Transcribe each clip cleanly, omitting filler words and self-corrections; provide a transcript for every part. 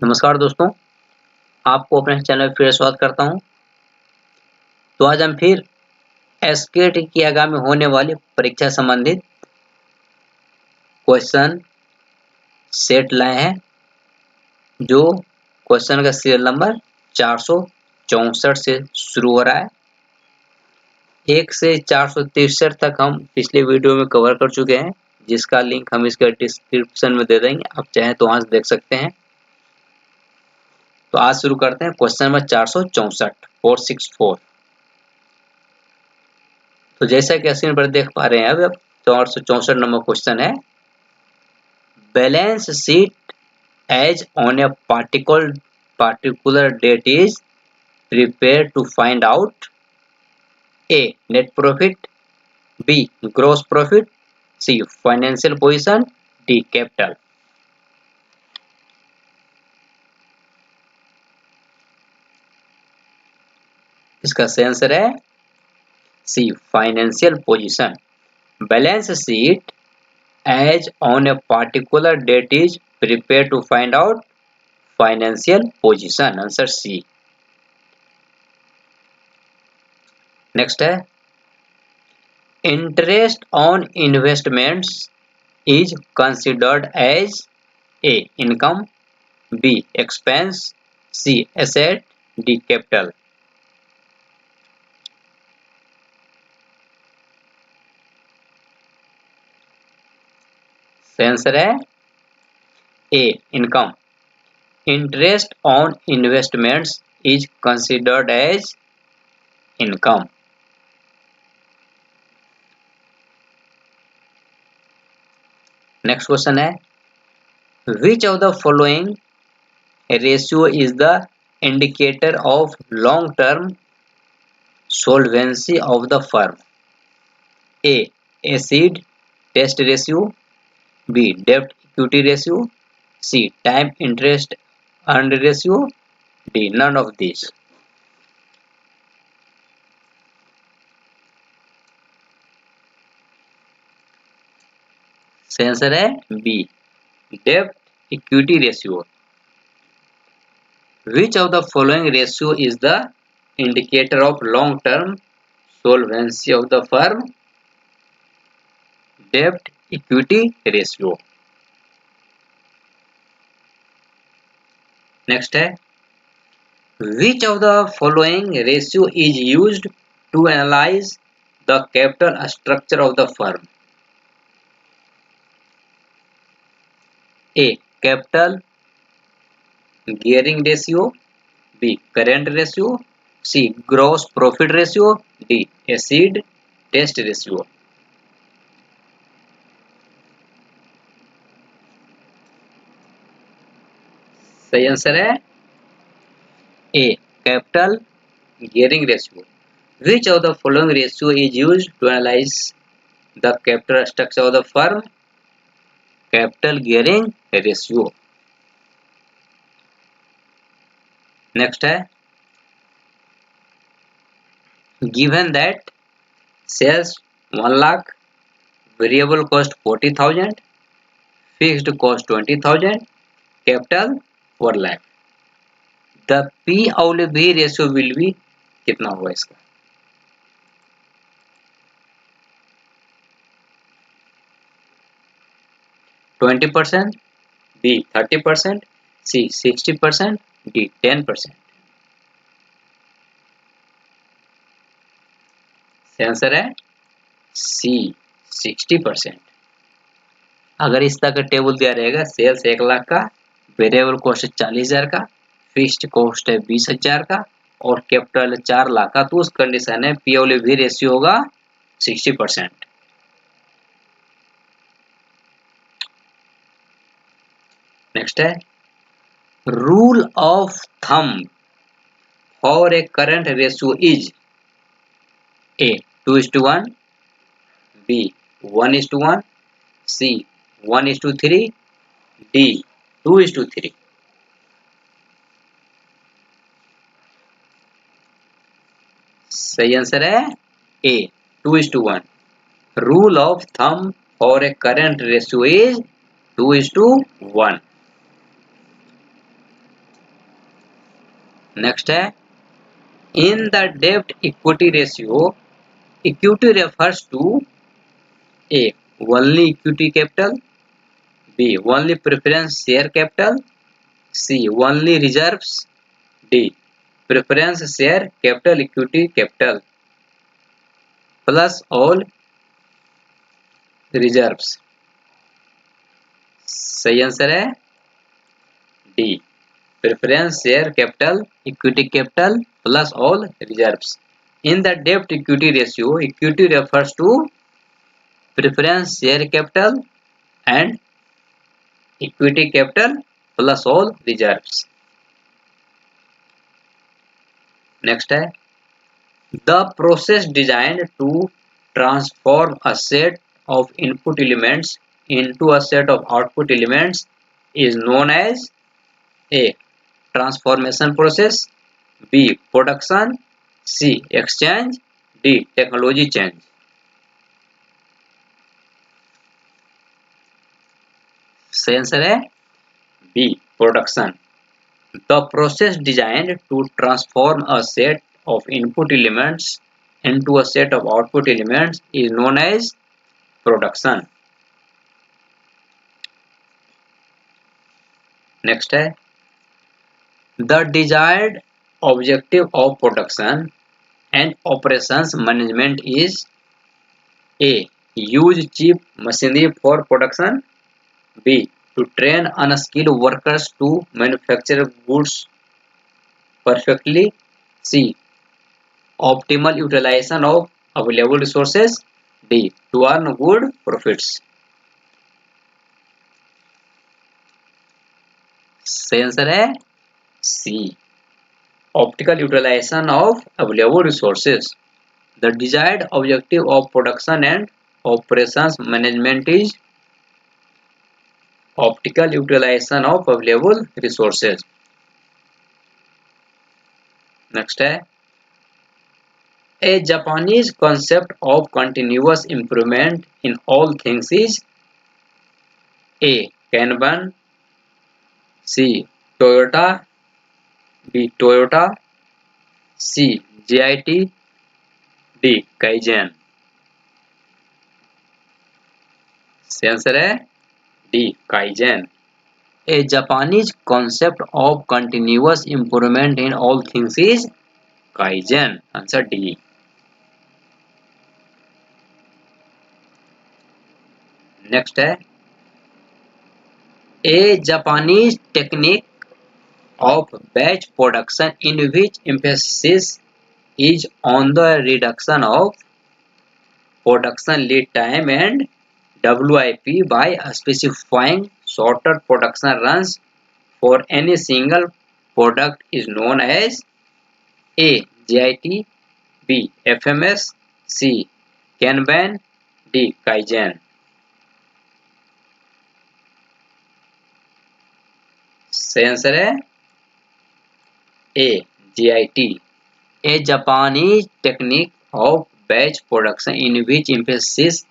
नमस्कार दोस्तों, आपको अपने चैनल में फिर स्वागत करता हूं। तो आज हम फिर एसकेटी की आगामी होने वाली परीक्षा संबंधित क्वेश्चन सेट लाए हैं, जो क्वेश्चन का सीरियल नंबर 464 से शुरू हो रहा है। 1 से 463 तक हम पिछले वीडियो में कवर कर चुके हैं, जिसका लिंक हम इसके डिस्क्रिप्शन में दे देंगे। आप चाहें तो वहां से देख सकते हैं। तो आज शुरू करते हैं क्वेश्चन नंबर 464 तो जैसा कि स्क्रीन पर देख पा रहे हैं, अब 464 नंबर क्वेश्चन है, balance sheet as on a particular date is prepared to find out A net profit, B gross profit, C financial position, D capital। इसका सही आंसर है C financial position. Balance sheet as on a particular date is prepared to find out financial position। Answer C. Next है, interest on investments is considered as A income, B expense, C asset, D capital। सही answer है A income। Interest on investments is considered as income। Next question है, which of the following ratio is the indicator of long term solvency of the firm? A acid test ratio, B debt equity ratio, C time interest earned ratio, D none of these। सही answer है B डेब्ट equity ratio. Which of the following ratio is the indicator of long term solvency of the firm? Debt equity ratio। Next है, which of the following ratio is used to analyze the capital structure of the firm? A capital gearing ratio, B current ratio, C gross profit ratio, D acid test ratio। सही answer है A capital gearing ratio। Which of the following ratio is used to analyze the capital structure of the firm? Capital gearing ratio। Next है, given that sales 1 lakh, variable cost 40,000, fixed cost 20,000, capital 1 lakh, the P/V ratio will be कितना होगा इसका? Twenty percent, B 30%, C 60%, D 10%। Answer है C 60%। अगर इस तरह का table दिया रहेगा, सेल्स 1 लाख का, वेरिएबल कॉस्ट 40,000 का, फिक्स्ड कॉस्ट है 20,000 का और कैपिटल 4 लाख का, तो उस कंडीशन में P/V रेशियो होगा 60%। नेक्स्ट है, rule of thumb for a current ratio is A 2:1, B 1:1, C 1:3, D 2:3। सही आंसर है A 2:1। Rule of thumb for a current ratio is 2:1। Next है इन द डेब्ट equity ratio, equity refers to A. Only equity capital, B. Only preference share capital, C. Only reserves, D. Preference share capital equity capital plus all reserves. सही answer है D, preference share capital equity capital plus all reserves. In the debt equity ratio, equity refers to preference share capital and equity capital plus all reserves. Next है the process designed to transform a set of input elements into a set of output elements is known as A. Transformation process, B. Production, C. Exchange, D. Technology change. सही answer है B. Production. The process designed to transform a set of input elements into a set of output elements is known as production. Next है the desired objective of production and operations management is A. Use cheap machinery for production, B. To train unskilled workers to manufacture goods perfectly, C. Optimal utilization of available resources, D. To earn good profits. सही answer है C. Optimal utilization of available resources. The desired objective of production and operations management is optimal utilization of available resources. Next है a Japanese concept of continuous improvement in all things is A. Kanban, C. Toyota, B. Toyota, C. JIT, D. Kaizen. सही answer है D. Kaizen. A Japanese concept of continuous improvement in all things is Kaizen. Answer D. Next है a Japanese technique of batch production in which emphasis is on the reduction of production lead time and WIP by specifying shorter production runs for any single product is known as A. JIT, B. FMS, C. Kanban, D. Kaizen. सही answer है A. JIT. A Japanese technique of batch production in which emphasis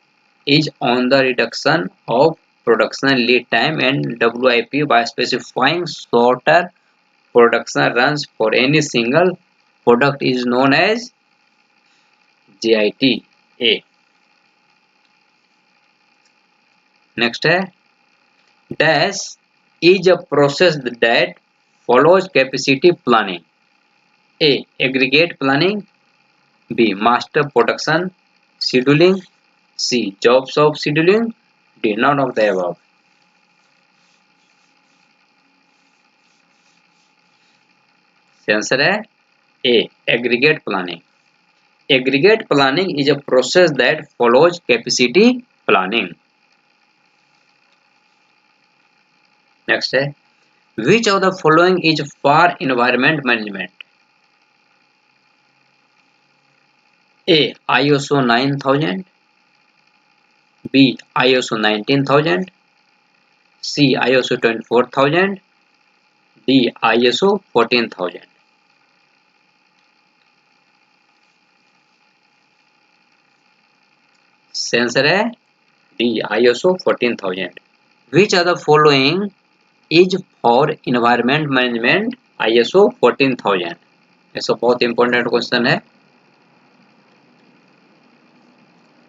is on the reduction of production lead time and WIP by specifying shorter production runs for any single product is known as JIT. A. Next है dash is a process that follows capacity planning. A. Aggregate planning, B. Master production scheduling, C. Job shop scheduling, D. None of the above. Answer है A. Aggregate planning. Aggregate planning is a process that follows capacity planning. Next है which of the following is for environment management? A. ISO 9000, B. ISO 19000, C. ISO 24000, D. ISO 14000. Answer है D. ISO 14000. Which of the following is for environment management? ISO 14000। ऐसा बहुत important question है।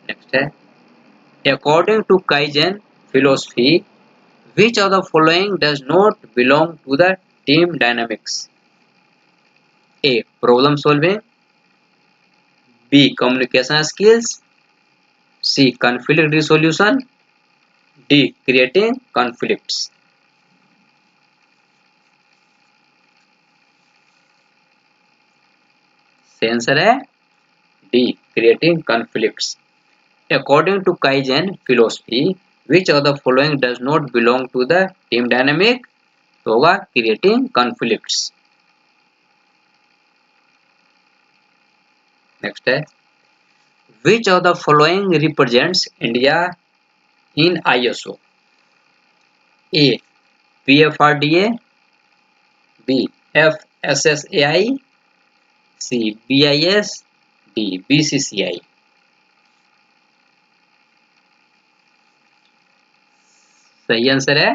Next है, according to kaizen philosophy which of the following does not belong to the team dynamics? A, problem solving, B, communication skills, C, conflict resolution, D, creating conflicts। सही answer है D, creating conflicts। According to Kaizen philosophy, which of the following does not belong to the team dynamic? तो होगा creating conflicts। Next है, which of the following represents India in ISO? A, PFRDA, B, FSSAI, C, BIS, D, BCCI। सही answer है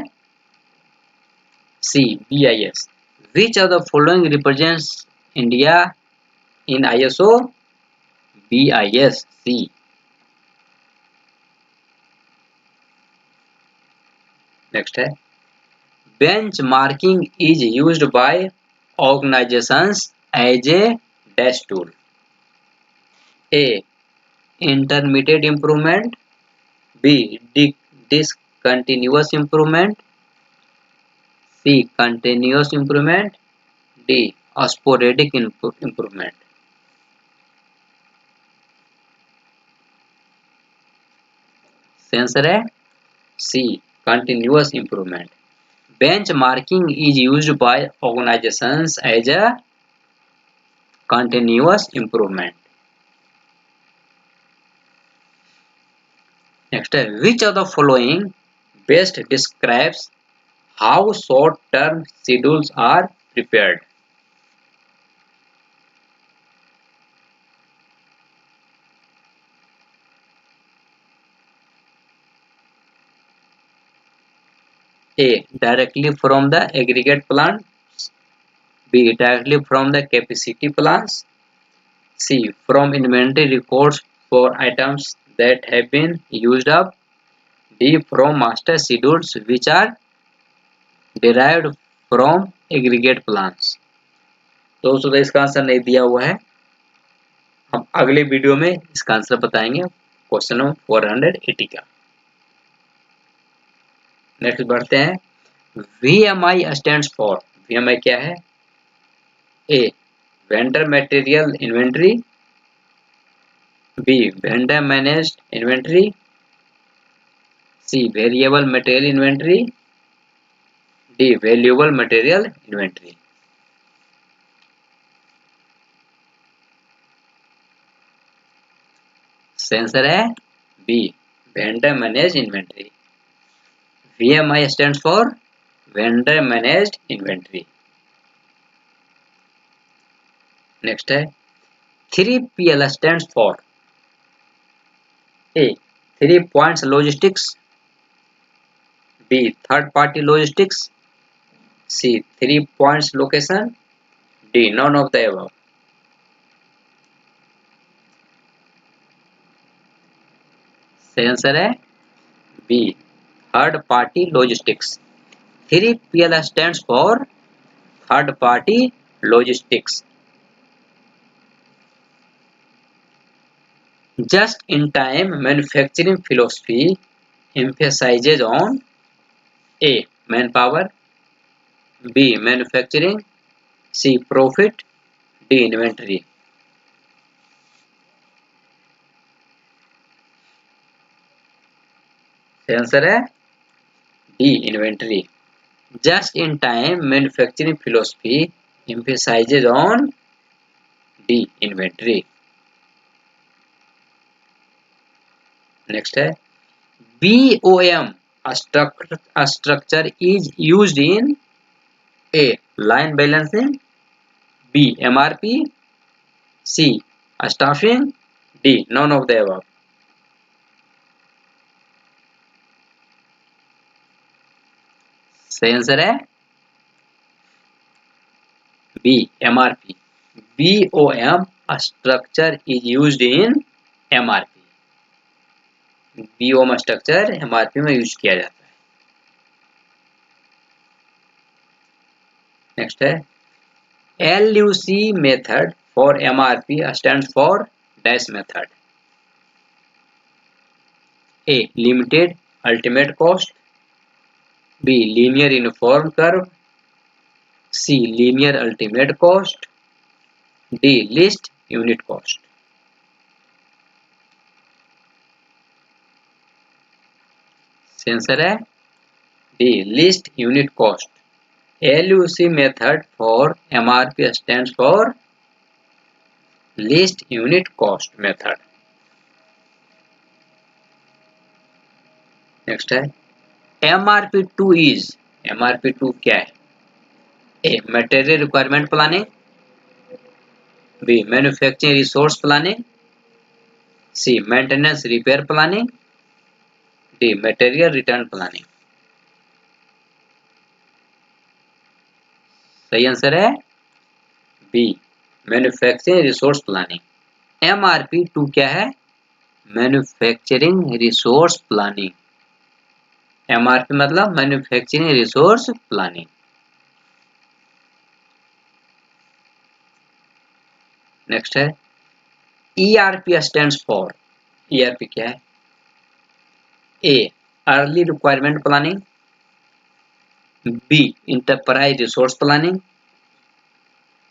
C, BIS। Which of the following represents India in ISO? BIS, C। Next है, benchmarking is used by organizations as a dash tool। A, intermediate improvement, B, discontinuous improvement, C, continuous improvement, D, sporadic improvement। Answer है C, continuous improvement। Benchmarking is used by organizations as a continuous improvement। Next, which of the following best describes how short-term schedules are prepared? A, directly from the aggregate plans, B, directly from the capacity plans, C, from inventory records for items that have been used up, D, from master schedules which are derived from aggregate plans। दोस्तों तो इसका answer नहीं दिया हुआ है, हम अगले video में इसका आंसर बताएंगे क्वेश्चन नंबर 480 का। नेक्स्ट बढ़ते हैं, VMI स्टैंड्स फॉर, VMI क्या है? A, vendor material inventory, B, vendor managed inventory, C, variable material inventory, D, valuable material inventory. Answer है B, vendor manage inventory. VMI stands for vendor managed inventory। Next है, 3PL stands for A, 3 points logistics, B, third party logistics, C, 3 points location, D, none of the above। सही answer है B, third party logistics. 3PL stands for third party logistics। Just in time manufacturing philosophy emphasizes on A, manpower, B, manufacturing, C, profit, D, inventory। Answer है D, inventory। Just in time manufacturing philosophy emphasizes on D, inventory। Next है, BOM structure is used in A, line balancing, B, MRP, C, staffing, D, none of the above। सही answer है B. MRP. BOM, a structure is used in MRP. BOM structure MRP में use किया जाता है. Next है LUC method for MRP stands for dash method. A. Limited ultimate cost. B. Linear uniform curve. C. Linear ultimate cost. D. List unit cost. Answer है D. List unit cost. LUC method for MRP stands for least unit cost method. Next है MRP2 is. MRP2 क्या है? A. Material requirement planning. B. Manufacturing resource planning. C. Maintenance repair planning. D. Material return planning. सही answer है B. Manufacturing resource planning. MRP2 क्या है? Manufacturing resource planning. MRP मतलब Manufacturing resource planning. Next है ERP stands for. ERP क्या है? A. Early requirement planning. B. Enterprise resource planning.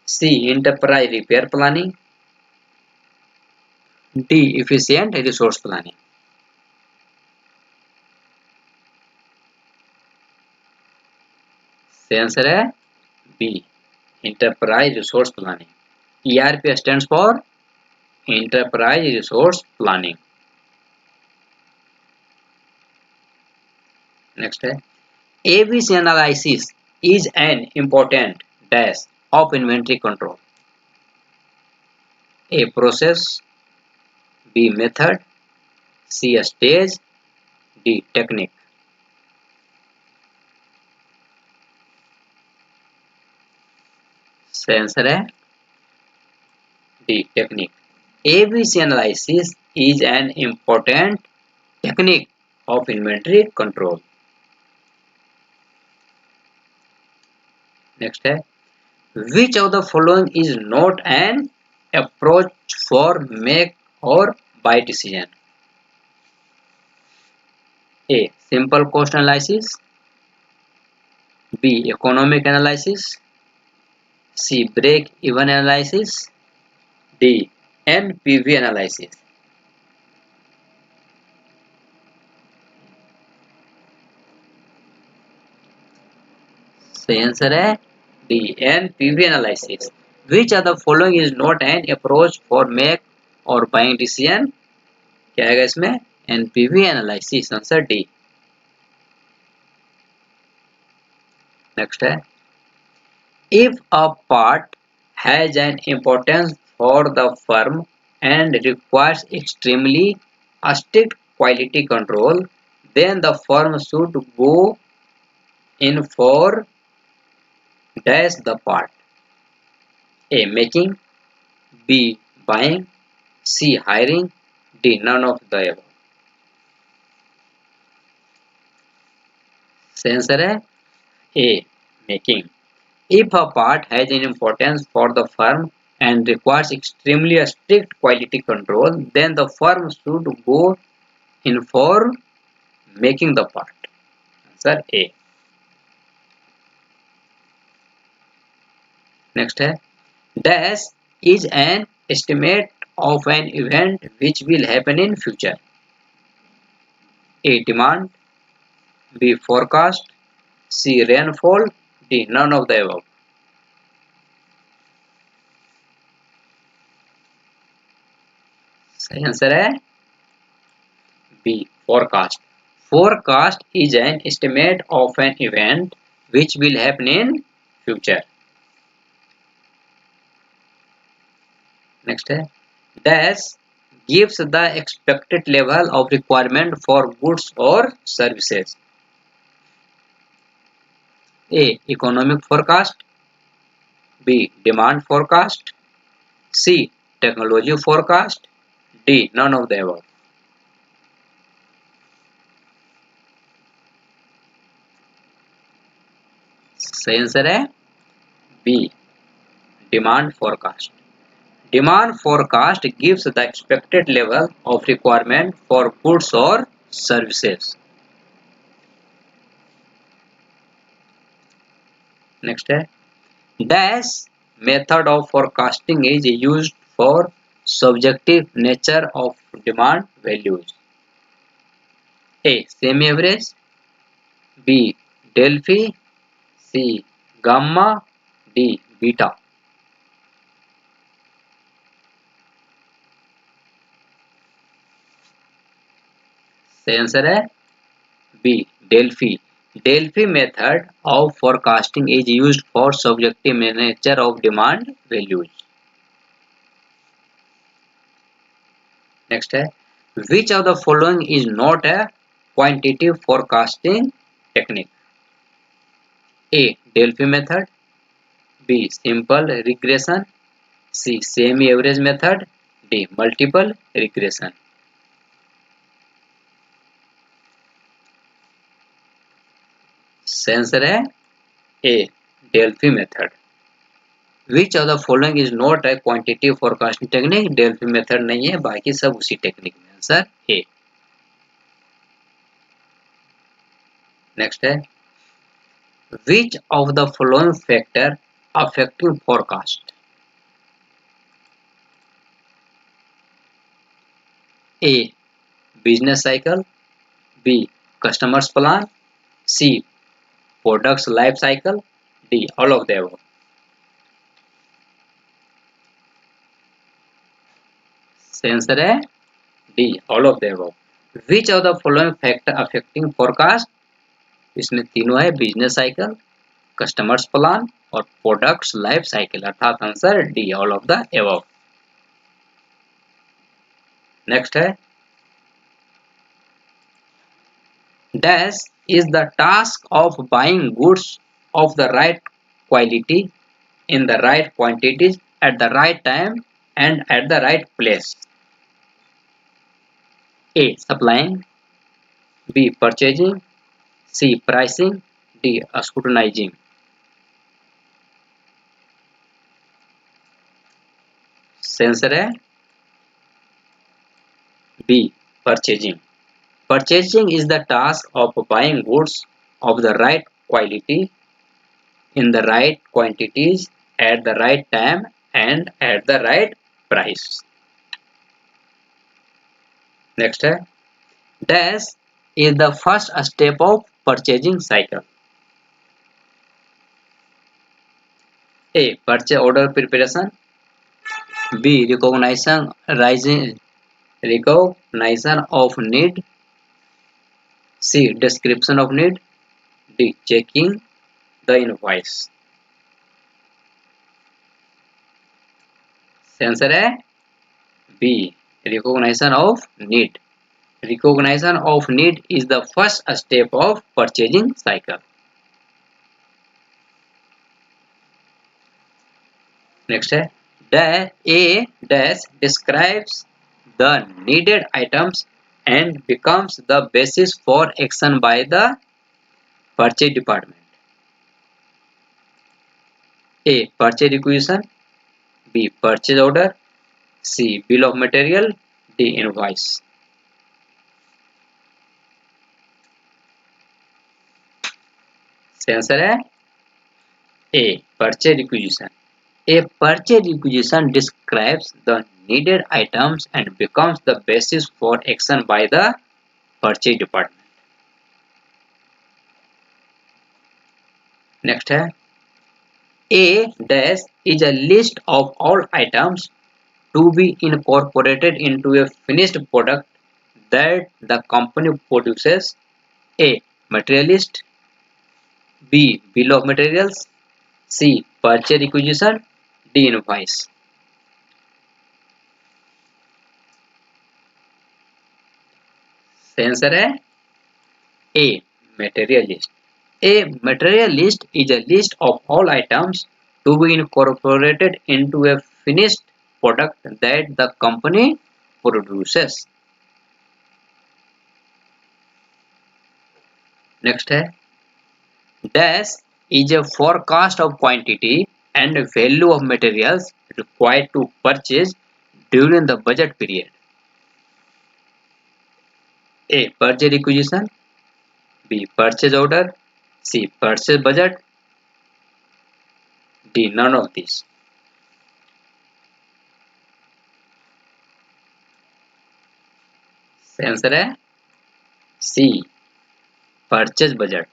C. Enterprise repair planning. D. Efficient resource planning. सही answer है B. Enterprise resource planning. ERP stands for Enterprise resource planning. Next है ABC analysis is an important dash of inventory control. A. Process. B. Method. C. Stage. D. Technique. सही answer है D. Technique. ABC analysis is an important technique of inventory control. Next है Which of the following is not an approach for make or buy decision? A. Simple cost analysis. B. Economic analysis. C. Break even analysis. D. NPV analysis. सही answer है D. NPV analysis. Which of the following is not an approach for make or buying decision? क्या है इसमें NPV analysis. Answer D. Next है If a part has an importance for the firm and requires extremely strict quality control, then the firm should go in for dash the part. A. Making. B. Buying. C. Hiring. D. None of the above. सही answer है A. Making. If a part has an importance for the firm and requires extremely strict quality control, then the firm should go in for making the part. Answer A. Next है dash is an estimate of an event which will happen in future. A. Demand. B. Forecast. C. Rainfall. D. None of the above. सही answer है B. Forecast. Forecast is an estimate of an event which will happen in future. Next है dash gives the expected level of requirement for goods or services. A. Economic forecast. B. Demand forecast. C. Technology forecast. D. None of the above. सही answer है B. Demand forecast. Demand forecast gives the expected level of requirement for goods or services. Next है dash method of forecasting is used for subjective nature of demand values. A. Semi average. B. Delphi. C. Gamma. D. Beta. सही answer है B. Delphi. Delphi method of forecasting is used for subjective nature of demand values. Next है which of the following is not a quantitative forecasting technique? A. Delphi method. B. Simple regression. C. Semi average method. D. Multiple regression. सही answer है A. Delphi method. Which of the following is not a quantitative forecasting technique? Delphi method नहीं है, बाकी सब उसी technique में. Answer A. Next है which of the following factor affecting forecast? A. Business cycle. B. Customers plan. C. Products life cycle. D. All of the above. सही answer है D. All of the above. Which of the following factor affecting forecast? इसमें तीनों है business cycle, customers plan और products life cycle, अर्थात answer D all of the above. Next है dash is the task of buying goods of the right quality in the right quantities at the right time and at the right place. A. Supplying. B. Purchasing. C. Pricing. D. Scrutinizing. Answer है B. Purchasing. Purchasing is the task of buying goods of the right quality in the right quantities at the right time and at the right price. Next है dash is the first step of purchasing cycle. A. Purchase order preparation. B. Recognition of need. C. Description of need. D. Checking the invoice. Answer है B. Recognition of need. Recognition of need is the first step of purchasing cycle. Next है A dash describes the needed items and becomes the basis for action by the purchase department. A. Purchase requisition. B. Purchase order. C. Bill of material. D. Invoice. Answer है A. Purchase requisition. A purchase requisition describes the needed items and becomes the basis for action by the purchase department. Next है A dash is a list of all items to be incorporated into a finished product that the company produces. A. Material list. B. Bill of materials. C. Purchase requisition. D. Invoice. Answer है A. Material list. A material list is a list of all items to be incorporated into a finished product that the company produces. Next है dash is a forecast of quantity and value of materials required to purchase during the budget period. A. Purchase requisition. B. Purchase order. C. Purchase budget. D. None of these. Answer है C. Purchase budget.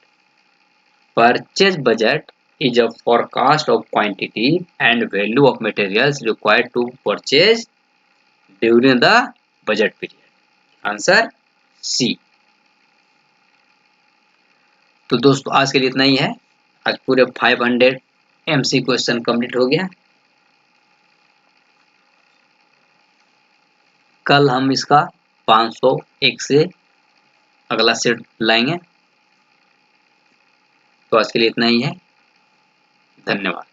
Purchase budget is a forecast of quantity and value of materials required to purchase during the budget period. Answer C. तो दोस्तों आज के लिए इतना ही है। आज पूरे 500 MC क्वेश्चन कंप्लीट हो गया। कल हम इसका 501 से अगला सेट लाएंगे। तो आज के लिए इतना ही है। धन्यवाद।